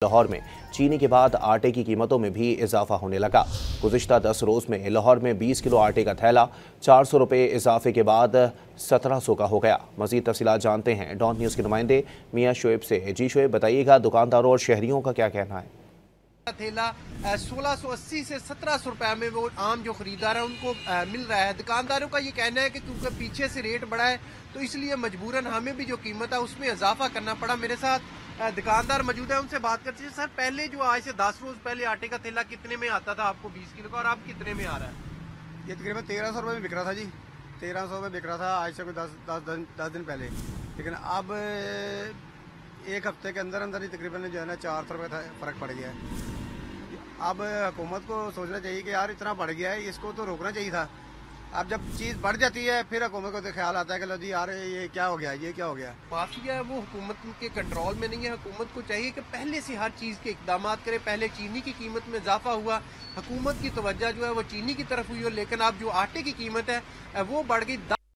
लाहौर में चीनी के बाद आटे की कीमतों में भी इजाफा होने लगा। गुज़िश्ता 10 रोज़ में लाहौर में 20 किलो आटे का थैला 400 रुपये इजाफे के बाद 1700 का हो गया। मज़ीद तफसीलात जानते हैं डॉन न्यूज़ के नुमाइंदे मियाँ शोएब से। जी शोएब, बताइएगा दुकानदारों और शहरियों का क्या कहना है? थैला 1680 से 1700 रुपए में वो आम जो खरीदार है उनको मिल रहा है। दुकानदारों का ये कहना है कि क्योंकि पीछे से रेट बढ़ा है तो इसलिए मजबूरन हमें भी जो कीमत है उसमें इजाफा करना पड़ा। मेरे साथ दुकानदार मौजूद है, उनसे बात करते हैं। सर, पहले जो आज से 10 रोज पहले आटे का थैला कितने में आता था आपको 20 किलो का, और अब कितने में आ रहा है? ये तकरीबन 1300 रुपये में बिक रहा था जी। 1300 में बिक रहा था आज से कोई 10 दिन पहले। लेकिन अब एक हफ्ते के अंदर अंदर ही तकरीबन जो है ना 400 रुपये फ़र्क पड़ गया है। अब हुकूमत को सोचना चाहिए कि यार इतना बढ़ गया है, इसको तो रोकना चाहिए था। अब जब चीज़ बढ़ जाती है फिर हुकूमत को तो ख्याल आता है कि लो जी यार ये क्या हो गया, ये क्या हो गया। माफिया है वो हुकूमत के कंट्रोल में नहीं है। हुकूमत को चाहिए कि पहले से हर चीज़ के इकदाम करे। पहले चीनी की कीमत में इजाफा हुआ, हुकूमत की तवज्जो जो है वो चीनी की तरफ हुई हो, लेकिन अब जो आटे की कीमत है वो बढ़ गई।